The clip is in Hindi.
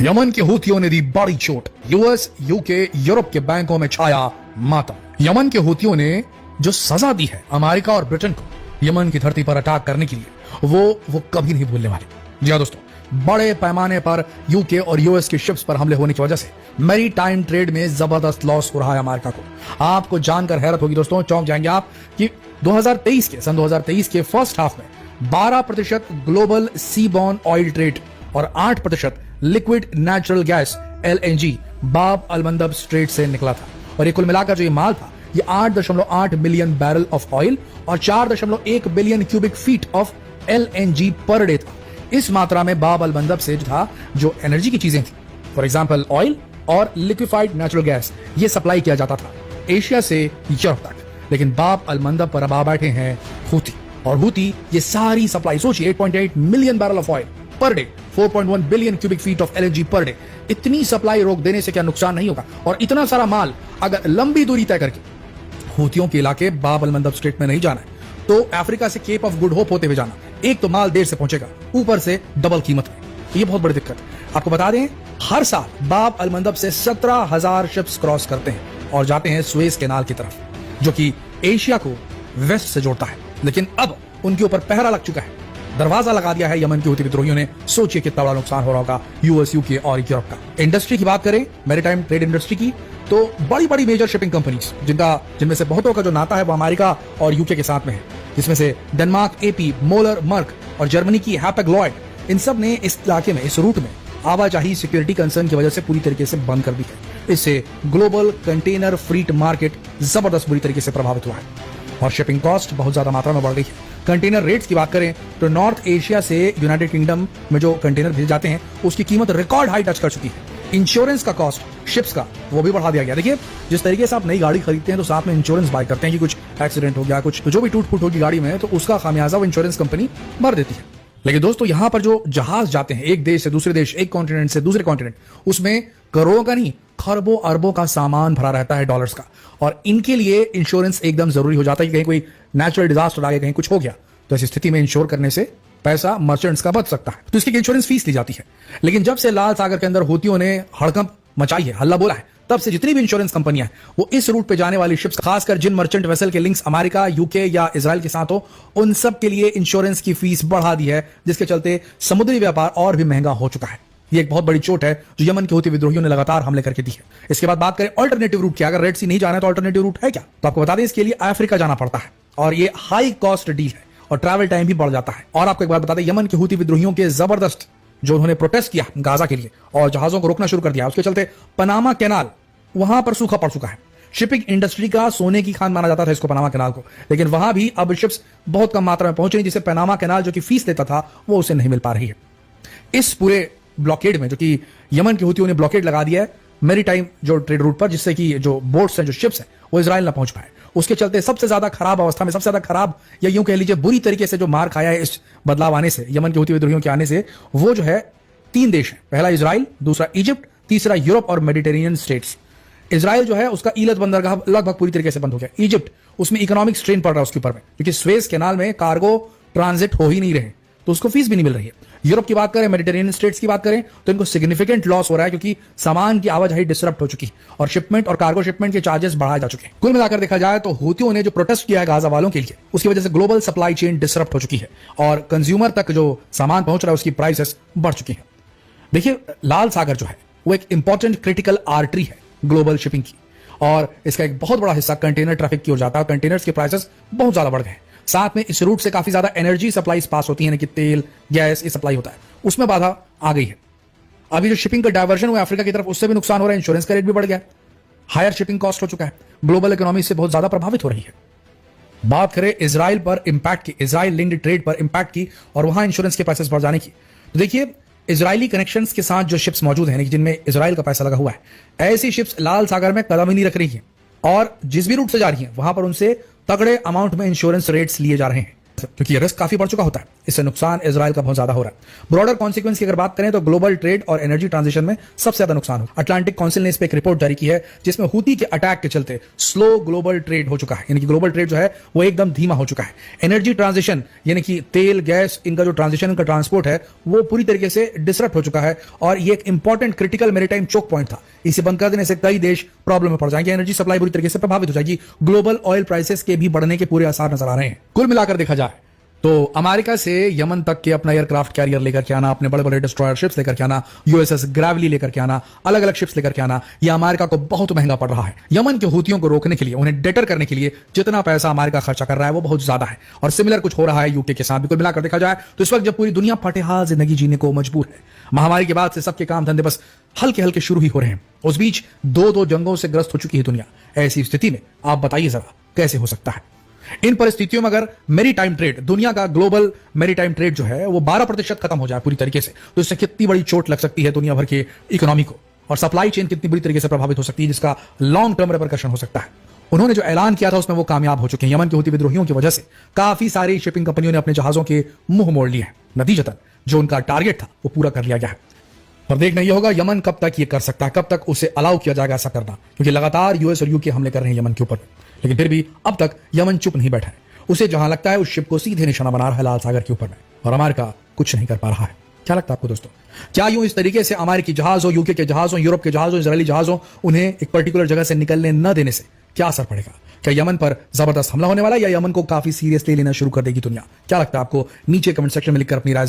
यमन के हूथियों ने दी बड़ी चोट, यूएस, यूके, यूरोप के बैंकों में छाया मातम। यमन के हूथियों ने जो सजा दी है अमेरिका और ब्रिटेन को यमन की धरती पर अटैक करने के लिए, वो कभी नहीं भूलने वाले। जी हाँ दोस्तों, बड़े पैमाने पर यूके और यूएस की शिप्स पर हमले होने की वजह से मैरी टाइम ट्रेड में जबरदस्त लॉस हो रहा है अमेरिका को। आपको जानकर हैरत होगी दोस्तों, चौंक जाएंगे आप कि सन 2023 के फर्स्ट हाफ में 12% ग्लोबल सीबॉर्न ऑयल ट्रेड और 8% लिक्विड नेचुरल गैस LNG बाब अलमंदब स्ट्रेट से निकला था। और ये कुल मिलाकर जो ये माल था, ये 8.8 मिलियन बैरल ऑफ ऑयल और 4.1 billion cubic feet of LNG per day था। इस मात्रा में बाब अलमंदब से जो एनर्जी की चीजें थी, फॉर एग्जाम्पल ऑयल और लिक्विफाइड नेचुरल गैस, ये सप्लाई किया जाता था एशिया से यूरोप तक। लेकिन बाब अलमंदब पर अब आ बैठे हैं हूती, और हूती ये सारी सप्लाई, सोचिए 8.8 million barrel of oil per day, 4.1 billion cubic feet of LNG per day, इतनी सप्लाई रोक देने से क्या नुकसान नहीं होगा? और इतना सारा माल अगर लंबी दूरी तय करके हूतियों के इलाके बाब अलमंदब स्ट्रेट में नहीं जाना है, तो अफ्रीका से केप ऑफ गुड होप होते हुए जाना, एक तो माल देर से पहुंचेगा, ऊपर से डबल कीमत में, ये बहुत बड़ी दिक्कत है। आपको बता दें, हर साल बाब अलमंदब से 17,000 शिप्स क्रॉस करते हैं और जाते हैं सुएज कैनाल की तरफ, जो कि एशिया को वेस्ट से जोड़ता है। लेकिन अब उनके ऊपर पहरा लग चुका है, दरवाजा लगा दिया है यमन के हूती विद्रोहियों ने। सोचिए कितना बड़ा नुकसान हो रहा होगा यूएस, यूके और यूरोप का। इंडस्ट्री की बात करें, मैरीटाइम ट्रेड इंडस्ट्री की, तो बड़ी बड़ी मेजर शिपिंग कंपनीज जिनमें से बहुतों का जो नाता है वो अमेरिका और यूके के साथ में है, जिसमें से डेनमार्क, AP, मोलर, मर्क और जर्मनी की हैपेग लॉयड, इन सब ने इस इलाके में, इस रूट में आवाजाही सिक्योरिटी कंसर्न की वजह से पूरी तरीके से बंद कर दी है। इससे ग्लोबल कंटेनर फ्रीट मार्केट जबरदस्त बुरी तरीके से प्रभावित हुआ है और शिपिंग कॉस्ट बहुत ज्यादा मात्रा में बढ़ गई है। कंटेनर रेट्स की बात करें तो नॉर्थ एशिया से यूनाइटेड किंगडम में जो कंटेनर भेजे जाते हैं उसकी कीमत रिकॉर्ड हाई टच कर चुकी है। इंश्योरेंस का कॉस्ट शिप्स का वो भी बढ़ा दिया गया। देखिए, जिस तरीके से आप नई गाड़ी खरीदते हैं तो साथ में इंश्योरेंस बाय करते हैं कि कुछ एक्सीडेंट हो गया, कुछ जो भी टूट फूट होगी गाड़ी में, तो उसका खामियाजा वो इंश्योरेंस कंपनी भर देती है। लेकिन दोस्तों, यहां पर जो जहाज जाते हैं एक देश से दूसरे देश, एक कॉन्टिनेंट से दूसरे कॉन्टिनेंट, उसमें करोड़ों का नहीं, खरबों अरबों का सामान भरा रहता है डॉलर्स का, और इनके लिए इंश्योरेंस एकदम जरूरी हो जाता है कि कहीं कोई नेचुरल डिजास्टर आ गया, कहीं कुछ हो गया, तो ऐसी स्थिति में इंश्योर करने से पैसा मर्चेंट्स का बच सकता है, तो इसकी इंश्योरेंस फीस ली जाती है। लेकिन जब से लाल सागर के अंदर हूतियों ने हड़कंप मचाई है, हल्ला बोला है, तब से जितनी भी इंश्योरेंस कंपनियां हैं वो इस रूट पे जाने वाली शिप्स, खासकर जिन मर्चेंट वेसल के लिंक्स अमेरिका, यूके या इजराइल के साथ हो, उन सब के लिए इंश्योरेंस की फीस बढ़ा दी है, जिसके चलते समुद्री व्यापार और भी महंगा हो चुका है। ये एक बहुत बड़ी चोट है जो यमन के हूती विद्रोहियों ने लगातार हमले करके दी है। इसके बाद बात करें ऑल्टरनेटिव रूट की, अगर रेड सी नहीं जाना है तो ऑल्टरनेटिव रूट है क्या? तो आपको बता दें, इसके लिए अफ्रीका जाना पड़ता है और ये हाई कॉस्ट डील है और ट्रैवल टाइम भी बढ़ जाता है। और आपको एक बात बता दें, यमन के हूती विद्रोहियों के जबरदस्त जो उन्होंने प्रोटेस्ट किया गाजा के लिए और जहाजों को रोकना शुरू कर दिया, उसके चलते पनामा कैनाल वहां पर सूखा पड़ चुका है। शिपिंग इंडस्ट्री का सोने की खान माना जाता था इसको, पनामा कैनाल को, लेकिन वहां भी अब शिप्स बहुत कम मात्रा में पहुंच रही, जिससे पनामा कैनाल जो कि फीस लेता था वो उसे नहीं मिल पा रही है। इस पूरे ब्लॉकेड में, जो कि यमन के हूतियों ने ब्लॉकेड लगा दिया है मैरीटाइम जो ट्रेड रूट पर, जिससे कि जो बोट्स हैं, जो शिप्स हैं, वो इजराइल ना पहुंच पाए। उसके चलते सबसे ज्यादा खराब अवस्था में, सबसे ज्यादा खराब या यूं कह लीजिए बुरी तरीके से जो मार खाया है इस बदलाव आने से, यमन के हूती विद्रोहियों के आने से, वो जो है 3 देश हैं। पहला इजराइल, दूसरा इजिप्ट, तीसरा यूरोप और मेडिटेरेनियन स्टेट्स। इजराइल जो है उसका ईलत बंदरगाह लगभग पूरी तरीके से बंद हो गया। इजिप्ट, उसमें इकोनॉमिक स्ट्रेन पड़ रहा है उसके ऊपर में, क्योंकि स्वेज कैनाल में कार्गो ट्रांजिट हो ही नहीं रहे, तो उसको फीस भी नहीं मिल रही है। यूरोप की बात करें, मेडिटेरेनियन स्टेट्स की बात करें, तो इनको सिग्निफिकेंट लॉस हो रहा है, क्योंकि सामान की आवाजाही डिसरप्ट हो चुकी है और शिपमेंट और कार्गो शिपमेंट के चार्जेस बढ़ाए जा चुके हैं। कुल मिलाकर देखा जाए तो हूतियों ने जो प्रोटेस्ट किया है गाजा वालों के लिए, उसकी वजह से ग्लोबल सप्लाई चेन डिसरप्ट हो चुकी है और कंज्यूमर तक जो सामान पहुंच रहा है उसकी प्राइसेस बढ़ चुकी हैं। देखिए, लाल सागर जो है वो एक इंपॉर्टेंट क्रिटिकल आर्टरी है ग्लोबल शिपिंग की, और इसका एक बहुत बड़ा हिस्सा कंटेनर ट्रैफिक की ओर जाता है। कंटेनर्स के प्राइसेस बहुत ज्यादा बढ़ गए हैं। साथ में इस रूट से काफी ज्यादा एनर्जी सप्लाईज पास होती है, कि तेल, गैस, ये सप्लाई होता है, उसमें बाधा आ गई है। अभी जो शिपिंग का डायवर्जन हुआ अफ्रीका की तरफ, उससे भी नुकसान हो रहा है। इंश्योरेंस का रेट भी बढ़ गया, हायर शिपिंग कॉस्ट हो चुका है, ग्लोबल इकोनॉमी से बहुत ज्यादा प्रभावित हो रही है। बात करें इजराइल पर इंपैक्ट की, इजराइल लिंक्ड ट्रेड पर इंपैक्ट की और वहां इंश्योरेंस के प्राइसेस बढ़ जाने की, तो देखिए, इजरायली कनेक्शंस के साथ जो शिप्स मौजूद हैं, जिनमें इजराइल का पैसा लगा हुआ है, ऐसी शिप्स लाल सागर में कदम ही नहीं रख रही है और जिस भी रूट से जा रही हैं वहां पर उनसे तगड़े अमाउंट में इंश्योरेंस रेट्स लिए जा रहे हैं। क्योंकि ये रिस्क काफी बढ़ चुका होता है। इससे नुकसान इजराइल का बहुत ज्यादा हो रहा है। ब्रॉडर कॉन्सिक्वेंस की अगर बात करें तो ग्लोबल ट्रेड और एनर्जी ट्रांजिशन में सबसे ज्यादा नुकसान हो। अटलांटिक काउंसिल ने इस पर एक रिपोर्ट जारी की है जिसमें हूती के अटैक के चलते स्लो ग्लोबल ट्रेड हो चुका है, यानी कि ग्लोबल ट्रेड जो है वो एकदम धीमा हो चुका है। एनर्जी ट्रांजिशन यानी कि तेल गैस इनका जो ट्रांजिशन इनका ट्रांसपोर्ट है वो पूरी तरीके से डिसरप्ट हो चुका है और ये एक important critical maritime choke point था। इसे बंद कर देने से कई देश प्रॉब्लम में पड़ जाएंगे, एनर्जी सप्लाई बुरी तरीके से प्रभावित हो जाएगी, ग्लोबल ऑयल प्राइसेस के भी बढ़ने के पूरे आसार नजर आ रहे हैं। कुल मिलाकर देखा जाए तो अमेरिका से यमन तक के अपना एयरक्राफ्ट कैरियर लेकर के आना, अपने बड़े बड़े डिस्ट्रॉयर शिप्स लेकर के आना, यूएसएस ग्रेवली लेकर के आना, अलग अलग शिप्स लेकर के आना, यह अमेरिका को बहुत महंगा पड़ रहा है। यमन के हूतियों को रोकने के लिए, उन्हें डेटर करने के लिए जितना पैसा अमेरिका खर्चा कर रहा है वो बहुत ज्यादा है और सिमिलर कुछ हो रहा है यूके के साथ भी। कुल मिलाकर देखा जाए तो इस वक्त जब पूरी दुनिया फटेहाल जिंदगी जीने को मजबूर है, महामारी के बाद से सबके काम धंधे बस हल्के हल्के शुरू ही हो रहे हैं, उस बीच दो जंगों से ग्रस्त हो चुकी है दुनिया। ऐसी स्थिति में आप बताइए जरा कैसे हो सकता है? इन परिस्थितियों में अगर मैरीटाइम ट्रेड, दुनिया का ग्लोबल मैरीटाइम ट्रेड जो है वो 12% खत्म हो जाए पूरी तरीके से, तो इससे कितनी बड़ी चोट लग सकती है दुनिया भर के इकोनॉमी को और सप्लाई चेन कितनी बुरी तरीके से प्रभावित हो सकती है, जिसका लॉन्ग टर्म रेपरकशन हो सकता है। उन्होंने जो ऐलान किया था उसमें वो कामयाब हो चुके हैं। यमन के हूती विद्रोहियों की वजह से काफी सारी शिपिंग कंपनियों ने अपने जहाजों के मुंह मोड़ लिए हैं। नतीजतन जो उनका टारगेट था वो पूरा कर लिया गया है। पर देखना यह होगा यमन कब तक ये कर सकता है, कब तक उसे अलाउ किया जाएगा ऐसा करना, क्योंकि लगातार यूएस और यूके हमले कर रहे हैं यमन के ऊपर। लेकिन फिर भी अब तक यमन चुप नहीं बैठा है, उसे जहां लगता है उस शिप को सीधे निशाना बना रहा है लाल सागर के ऊपर में, और अमेरिका कुछ नहीं कर पा रहा है। क्या लगता है आपको दोस्तों? क्या यूं इस तरीके से अमेरिकी जहाज हो, यूके के जहाज हो, यूरोप के जहाज हो, इजरायली जहाज हो, उन्हें एक पर्टिकुलर जगह से निकलने न देने से क्या असर पड़ेगा? क्या यमन पर जबरदस्त हमला होने वाला है या यमन को काफी सीरियसली लेना शुरू कर देगी दुनिया? क्या लगता है आपको? नीचे कमेंट सेक्शन में लिखकर अपनी राय